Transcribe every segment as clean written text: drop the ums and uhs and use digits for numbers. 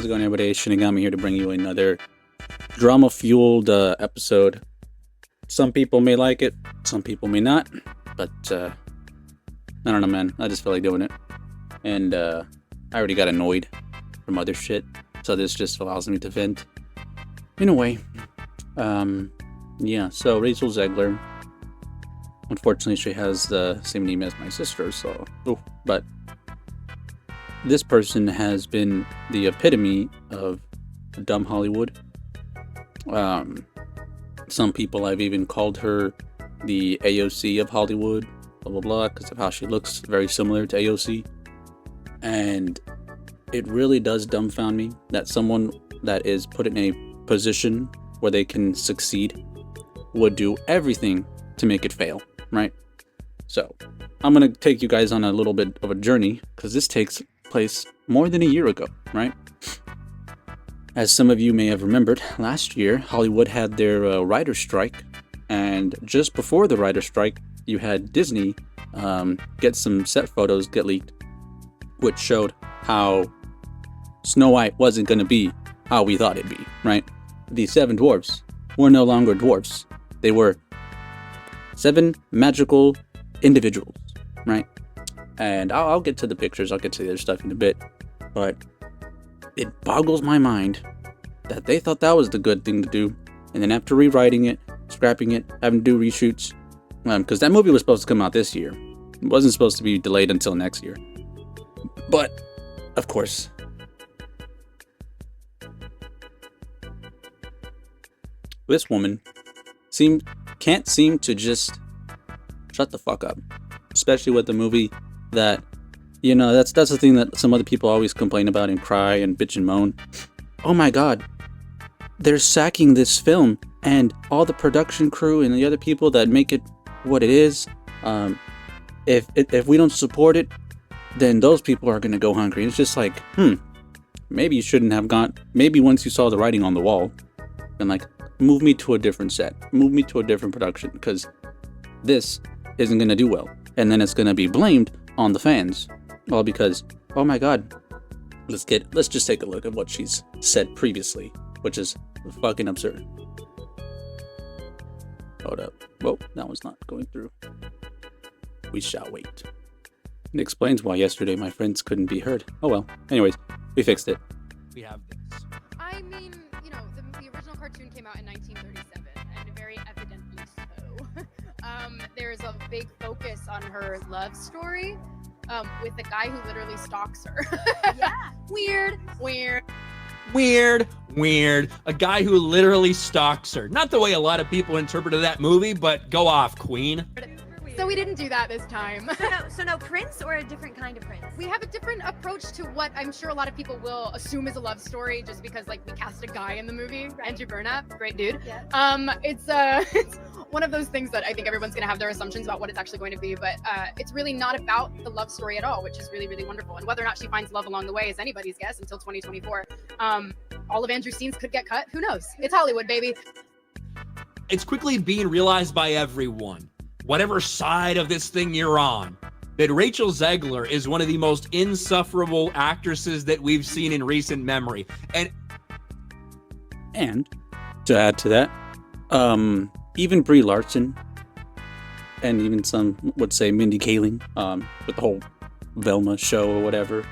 it going, everybody? Shinigami here to bring you another drama-fueled episode. Some people may like it, some people may not, but I don't know, man. I just feel like doing it. And I already got annoyed from other shit, so this just allows me to vent. In a way. Yeah, so Rachel Zegler. Unfortunately, she has the same name as my sister, so... Ooh, but this person has been the epitome of dumb Hollywood. Some people have even called her the AOC of Hollywood, blah blah blah, because of how she looks very similar to AOC. And it really does dumbfound me that someone that is put in a position where they can succeed would do everything to make it fail, right? So I'm gonna take you guys on a little bit of a journey, because this takes place more than a year ago, right? As some of you may have remembered, last year Hollywood had their writer's strike, and just before the writer's strike, you had Disney get some set photos get leaked, which showed how Snow White wasn't going to be how we thought it'd be, right? The 7 dwarfs were no longer dwarfs. They were 7 magical individuals, right? And I'll get to the pictures, I'll get to the other stuff in a bit, but it boggles my mind that they thought that was the good thing to do, and then after rewriting it, scrapping it, having to do reshoots, because that movie was supposed to come out this year. It wasn't supposed to be delayed until next year. But, of course, this woman can't seem to just shut the fuck up, especially with the movie that, you know, that's the thing that some other people always complain about and cry and bitch and moan. Oh my god, they're sacking this film and all the production crew and the other people that make it what it is. If we don't support it, then those people are gonna go hungry. And it's just like, maybe you shouldn't have gone. Maybe once you saw the writing on the wall, and like, move me to a different set, move me to a different production, because this isn't gonna do well. And then it's gonna be blamed on the fans, all because, oh my god, let's just take a look at what she's said previously, which is fucking absurd. Hold up. Whoa, that was not going through. We shall wait. It explains why yesterday my friends couldn't be heard. Oh well. Anyways, we fixed it. We have this. I mean, you know, the original cartoon came out in 1937, and very evidently so. There's a big focus on her love story with a guy who literally stalks her. Yeah. Weird. A guy who literally stalks her. Not the way a lot of people interpreted that movie, but go off, Queen. So we didn't do that this time. So no Prince, or a different kind of Prince? We have a different approach to what I'm sure a lot of people will assume is a love story, just because like we cast a guy in the movie, right. Andrew Burnap, great dude. Yeah. It's one of those things that I think everyone's gonna have their assumptions about what it's actually going to be, but it's really not about the love story at all, which is really, really wonderful. And whether or not she finds love along the way is anybody's guess until 2024. All of Andrew's scenes could get cut. Who knows? It's Hollywood, baby. It's quickly being realized by everyone, whatever side of this thing you're on, that Rachel Zegler is one of the most insufferable actresses that we've seen in recent memory. And to add to that, even Brie Larson, and even some would say Mindy Kaling, with the whole Velma show or whatever,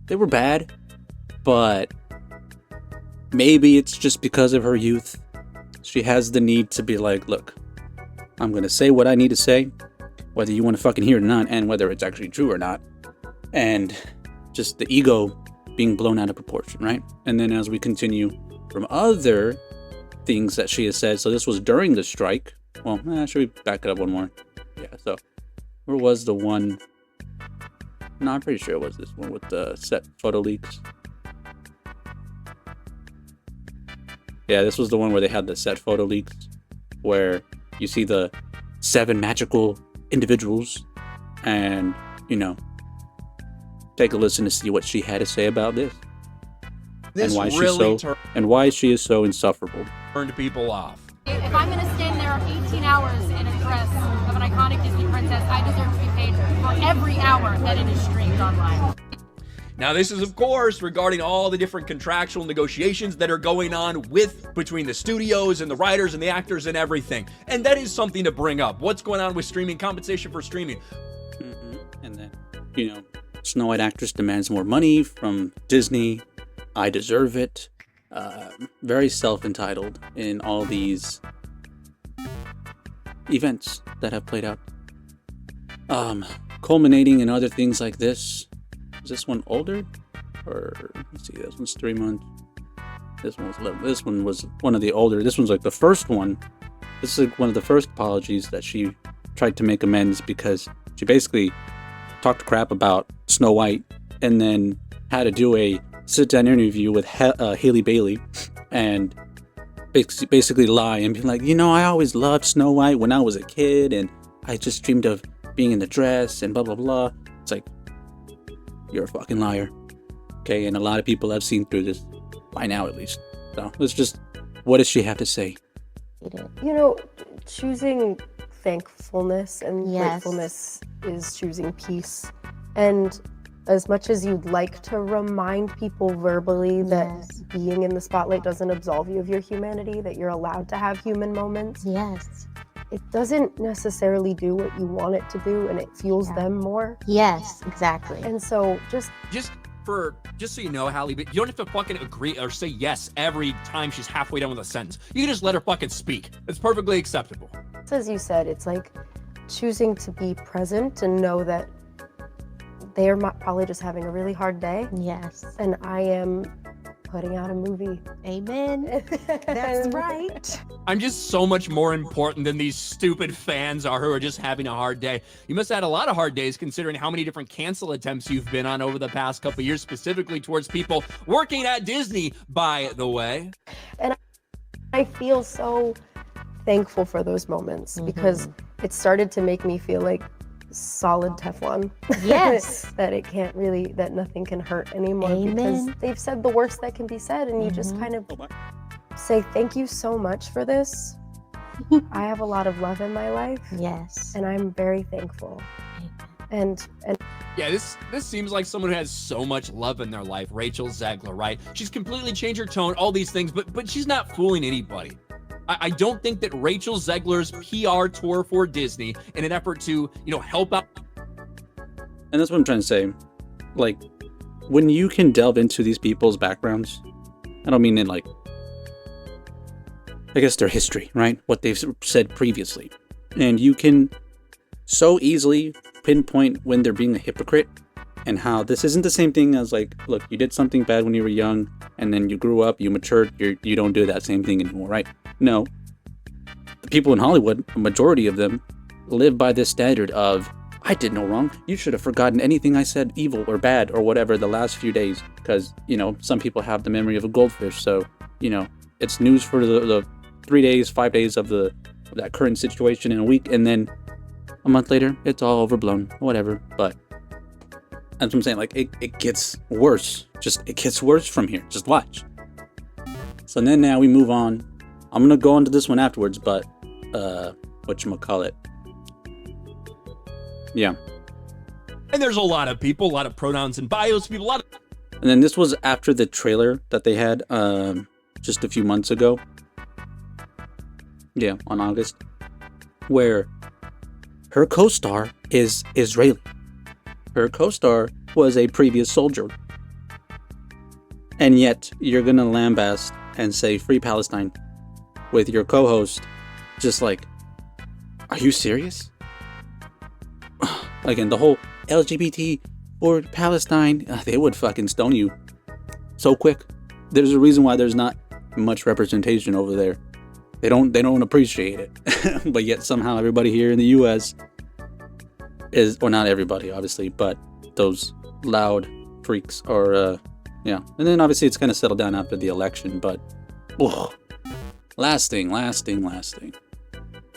they were bad, but maybe it's just because of her youth. She has the need to be like, look, I'm going to say what I need to say, whether you want to fucking hear it or not, and whether it's actually true or not. And just the ego being blown out of proportion, right? And then as we continue from other things that she has said, so this was during the strike. Well, should we back it up one more? Yeah, so where was the one? No, I'm pretty sure it was this one with the set photo leaks. Yeah, this was the one where they had the set photo leaks, where you see the 7 magical individuals, and, you know, take a listen to see what she had to say about this. This and why really why she is so insufferable. turned people off. If I'm going to stand there 18 hours in a dress of an iconic Disney princess, I deserve to be paid for every hour that it is streamed online. Now, this is, of course, regarding all the different contractual negotiations that are going on between the studios and the writers and the actors and everything. And that is something to bring up. What's going on with streaming, compensation for streaming? And then, Snow White actress demands more money from Disney. I deserve it. Very self-entitled in all these events that have played out. Culminating in other things like this. Is this one older? Or, let's see, this one's 3 months. This one was 11. This one was one of the older. This one's like the first one. This is like one of the first apologies that she tried to make amends because she basically talked crap about Snow White and then had to do a sit-down interview with Haley Bailey and basically lie and be like, I always loved Snow White when I was a kid and I just dreamed of being in the dress and blah, blah, blah. It's like, you're a fucking liar. Okay, and a lot of people have seen through this by now at least. So let's just, what does she have to say? Choosing thankfulness and gratefulness is choosing peace. And as much as you'd like to remind people verbally that being in the spotlight doesn't absolve you of your humanity, that you're allowed to have human moments. Yes. It doesn't necessarily do what you want it to do, and it fuels them more. Yes, exactly. And so just so you know, Hallie, but you don't have to fucking agree or say yes every time she's halfway done with a sentence. You can just let her fucking speak. It's perfectly acceptable. As you said, it's like choosing to be present and know that they are probably just having a really hard day. Yes. And I am putting out a movie. Amen. That's right. I'm just so much more important than these stupid fans are who are just having a hard day. You must have had a lot of hard days considering how many different cancel attempts you've been on over the past couple of years, specifically towards people working at Disney, by the way. And I feel so thankful for those moments because it started to make me feel like solid Teflon. Yes. that nothing can hurt anymore. Amen. Because they've said the worst that can be said and you just kind of say, thank you so much for this. I have a lot of love in my life. Yes. And I'm very thankful. And yeah, this seems like someone who has so much love in their life, Rachel Zegler, right? She's completely changed her tone, all these things, but she's not fooling anybody. I don't think that Rachel Zegler's PR tour for Disney in an effort to, help out. And that's what I'm trying to say. Like, when you can delve into these people's backgrounds, I don't mean in I guess their history, right? What they've said previously. And you can so easily pinpoint when they're being a hypocrite and how this isn't the same thing as look, you did something bad when you were young and then you grew up, you matured, you don't do that same thing anymore, right? No. The people in Hollywood, a majority of them, live by this standard of, I did no wrong. You should have forgotten anything I said evil or bad or whatever the last few days. Because, some people have the memory of a goldfish. So, it's news for the 3 days, 5 days of that current situation in a week. And then a month later, it's all overblown, whatever. But that's what I'm saying. It gets worse. It gets worse from here. Just watch. So then now we move on. I'm going to go into this one afterwards, but whatchamacallit. Yeah. And there's a lot of people, a lot of pronouns and bios people, a lot of... And then this was after the trailer that they had just a few months ago. Yeah, on August. Where her co-star is Israeli. Her co-star was a previous soldier. And yet, you're going to lambaste and say Free Palestine with your co-host. Just are you serious? Again, the whole LGBT or Palestine, they would fucking stone you so quick. There's a reason why there's not much representation over there. They don't appreciate it. But yet somehow everybody here in the US is, or not everybody obviously, but those loud freaks are yeah. And then obviously it's kind of settled down after the election, but last thing.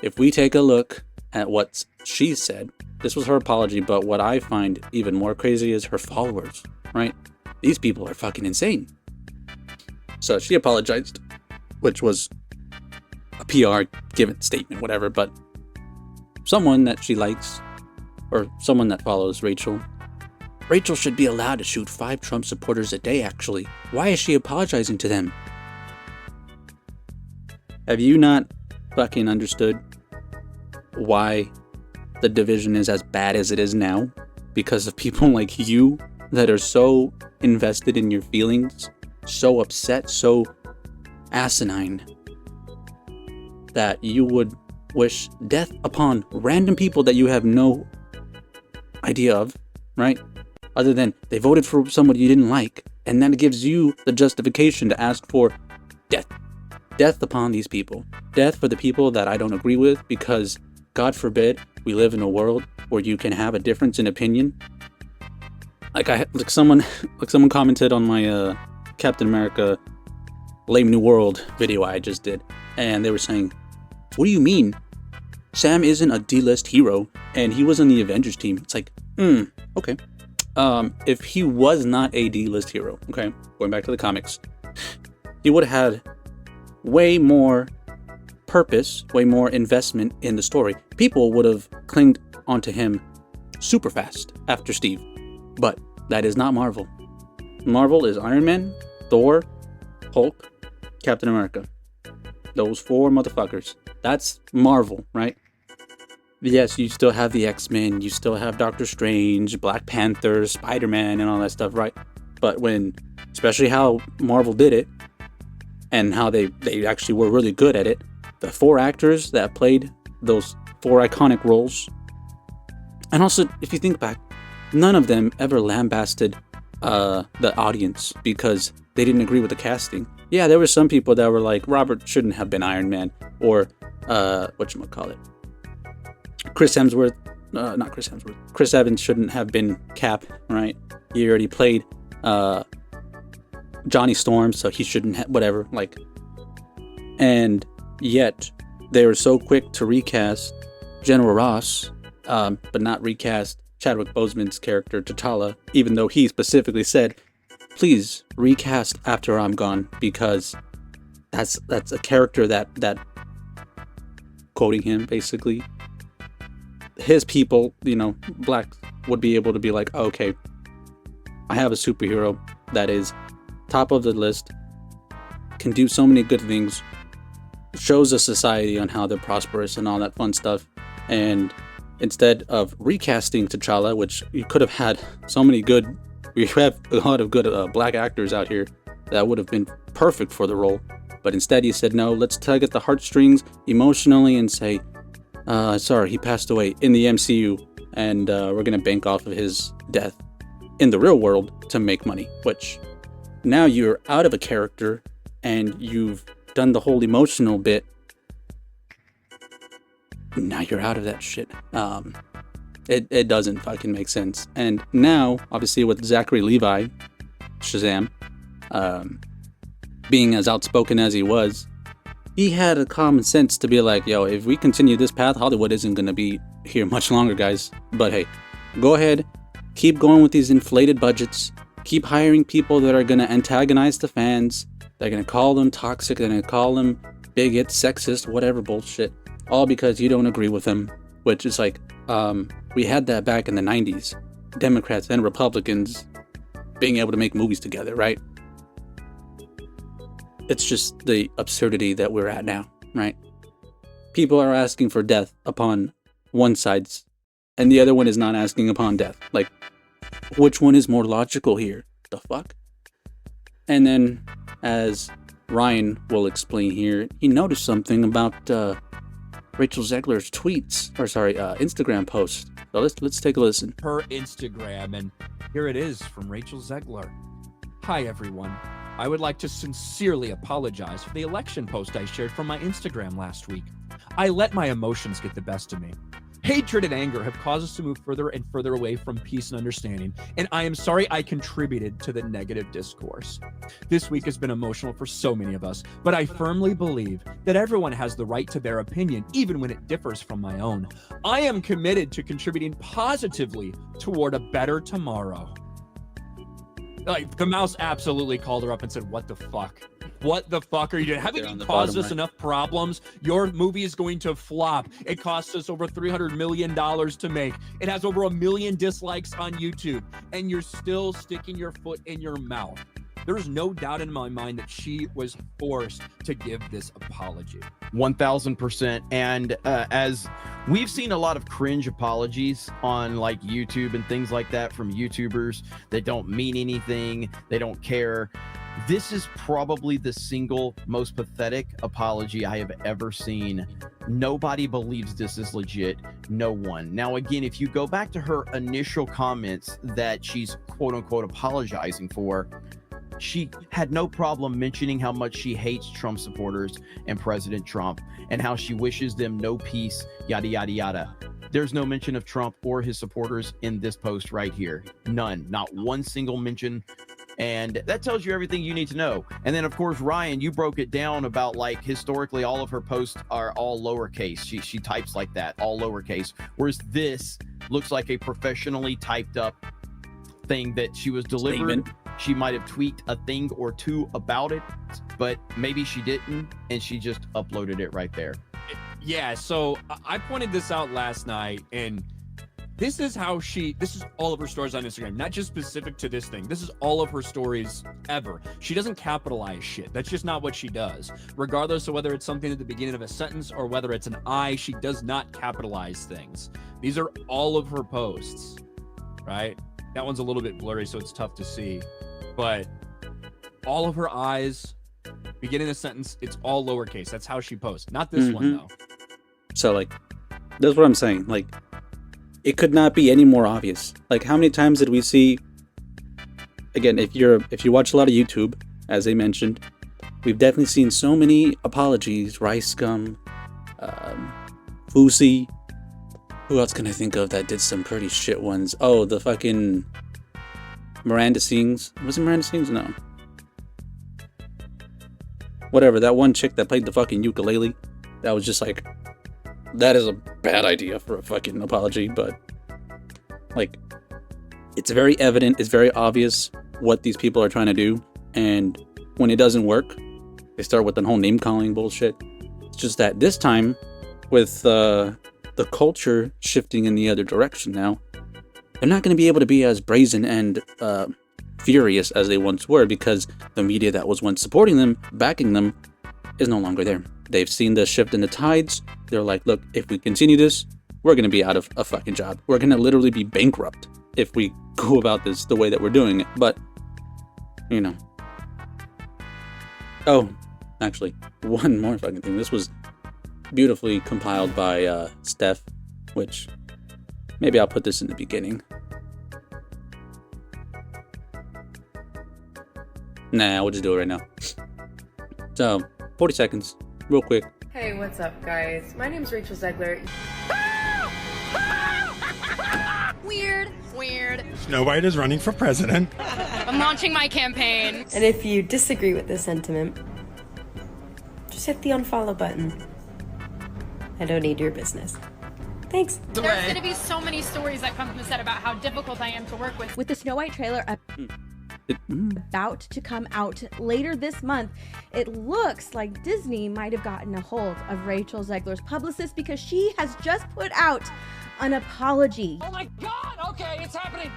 If we take a look at what she said, this was her apology, but what I find even more crazy is her followers, right? These people are fucking insane. So she apologized, which was a PR given statement, whatever, but someone that she likes, or someone that follows Rachel, Rachel should be allowed to shoot 5 Trump supporters a day, actually. Why is she apologizing to them? Have you not fucking understood why the division is as bad as it is now? Because of people like you that are so invested in your feelings, so upset, so asinine, that you would wish death upon random people that you have no idea of, right? Other than they voted for someone you didn't like, and that gives you the justification to ask for death. Death upon these people. Death for the people that I don't agree with, because God forbid we live in a world where you can have a difference in opinion. Like someone commented on my Captain America Lame New World video I just did, and they were saying, what do you mean? Sam isn't a D-list hero, and he was on the Avengers team. It's like, okay. If he was not a D-list hero, okay, going back to the comics, he would have had way more purpose, way more investment in the story. People would have clinged onto him super fast after Steve. But that is not Marvel. Marvel is Iron Man, Thor, Hulk, Captain America. Those 4 motherfuckers. That's Marvel, right? Yes, you still have the X-Men, you still have Doctor Strange, Black Panther, Spider-Man, and all that stuff, right? But when, especially how Marvel did it, and how they actually were really good at it, the 4 actors that played those 4 iconic roles, and also, if you think back, none of them ever lambasted the audience because they didn't agree with the casting. Yeah, there were some people that were like, Robert shouldn't have been Iron Man, or whatchamacallit, Chris Evans shouldn't have been Cap, right? He already played Johnny Storm, so he shouldn't have, whatever, like. And yet, they were so quick to recast General Ross, but not recast Chadwick Boseman's character T'Challa, even though he specifically said, please recast after I'm gone, because that's a character that quoting him, basically, his people, blacks, would be able to be like, oh, okay, I have a superhero that is top of the list, can do so many good things, shows a society on how they're prosperous and all that fun stuff. And instead of recasting T'Challa, which you could have had we have a lot of good black actors out here that would have been perfect for the role, but instead you said, no, let's tug at the heartstrings emotionally and say, sorry, he passed away in the MCU, and we're gonna bank off of his death in the real world to make money. Which now you're out of a character and you've done the whole emotional bit. Now you're out of that shit. It doesn't fucking make sense. And now, obviously, with Zachary Levi, Shazam, being as outspoken as he was, he had a common sense to be like, yo, if we continue this path, Hollywood isn't going to be here much longer, guys. But hey, go ahead, keep going with these inflated budgets, keep hiring people that are going to antagonize the fans, they're going to call them toxic, they're going to call them bigot, sexist, whatever bullshit, all because you don't agree with them, which is like, we had that back in the 90s, Democrats and Republicans being able to make movies together, right? It's just the absurdity that we're at now, right? People are asking for death upon one side, and the other one is not asking upon death. Like, which one is more logical here? The fuck? And then, as Ryan will explain here, he noticed something about Rachel Zegler's Instagram post. So let's take a listen. Her Instagram, and here it is from Rachel Zegler. Hi everyone. I would like to sincerely apologize for the election post I shared from my Instagram last week. I let my emotions get the best of me. Hatred and anger have caused us to move further and further away from peace and understanding, and I am sorry I contributed to the negative discourse. This week has been emotional for so many of us, but I firmly believe that everyone has the right to their opinion, even when it differs from my own. I am committed to contributing positively toward a better tomorrow. Like, the mouse absolutely called her up and said, what the fuck? what the fuck are you doing? Haven't you caused us enough problems? Your movie is going to flop. It cost us over $300 million to make. It has over 1 million dislikes on YouTube, and you're still sticking your foot in your mouth. There's no doubt in my mind that she was forced to give this apology. 1000%. And as we've seen a lot of cringe apologies on like YouTube and things like that from YouTubers that don't mean anything, they don't care. This is probably the single most pathetic apology I have ever seen. Nobody believes this is legit. No one. Now, again, if you go back to her initial comments that she's quote unquote apologizing for, she had no problem mentioning how much she hates Trump supporters and President Trump and how she wishes them no peace, yada, yada, yada. There's no mention of Trump or his supporters in this post right here. None. Not one single mention. And that tells you everything you need to know. And then, of course, Ryan, you broke it down about like historically all of her posts are all lowercase. She types like that, all lowercase. Whereas this looks like a professionally typed up thing that she was delivered. Statement. She might have tweaked a thing or two about it, but maybe she didn't, and she just uploaded it right there. Yeah, so I pointed this out last night, and this is all of her stories on Instagram, not just specific to this thing. This is all of her stories ever. She doesn't capitalize shit. That's just not what she does. Regardless of whether it's something at the beginning of a sentence or whether it's an I, she does not capitalize things. These are all of her posts, right? That one's a little bit blurry, so it's tough to see. But all of her eyes, beginning a sentence, it's all lowercase. That's how she posts. Not this one, though. So, like, that's what I'm saying. Like, it could not be any more obvious. Like, how many times did we see... Again, if you watch a lot of YouTube, as they mentioned, we've definitely seen so many apologies. Rice Scum, Fousey. Who else can I think of that did some pretty shit ones? Oh, the fucking Miranda Sings. Was it Miranda Sings? No. Whatever, that one chick that played the fucking ukulele. That was just like, that is a bad idea for a fucking apology, but like, it's very evident, it's very obvious what these people are trying to do, and when it doesn't work, they start with the whole name calling bullshit. It's just that this time, with the culture shifting in the other direction now, they're not going to be able to be as brazen and furious as they once were, because the media that was once supporting them, backing them, is no longer there. They've seen the shift in the tides. They're like, look, if we continue this, we're going to be out of a fucking job. We're going to literally be bankrupt if we go about this the way that we're doing it. But, you know. Oh, actually, one more fucking thing. This was beautifully compiled by Steph, which maybe I'll put this in the beginning. Nah, we'll just do it right now. So, 40 seconds, real quick. Hey, what's up, guys? My name's Rachel Zegler. Weird. Snow White is running for president. I'm launching my campaign. And if you disagree with this sentiment, just hit the unfollow button. I don't need your business. Thanks. There's going to be so many stories that come from the set about how difficult I am to work with. With the Snow White trailer about to come out later this month, it looks like Disney might have gotten a hold of Rachel Zegler's publicist, because she has just put out an apology. Oh my God! Okay, it's happening.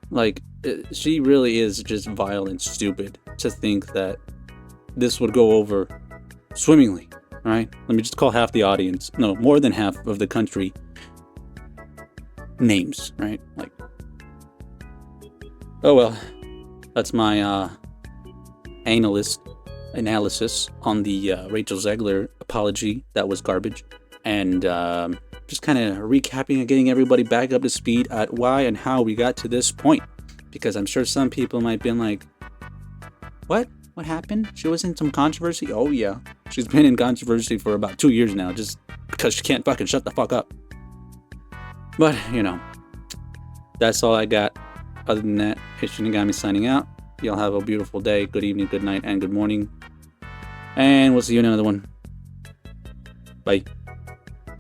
Like, she really is just vile and stupid to think that this would go over swimmingly, right? Let me just call half the audience, no, more than half of the country names, right? Like, oh well, that's my analysis on the Rachel Zegler apology. That was garbage. And just kind of recapping and getting everybody back up to speed at why and how we got to this point. Because I'm sure some people might have been like, what? What happened? She was in some controversy? Oh yeah. She's been in controversy for about 2 years now, just because she can't fucking shut the fuck up. But, you know, that's all I got. Other than that, it's Shinigami signing out. Y'all have a beautiful day, good evening, good night, and good morning. And we'll see you in another one. Bye.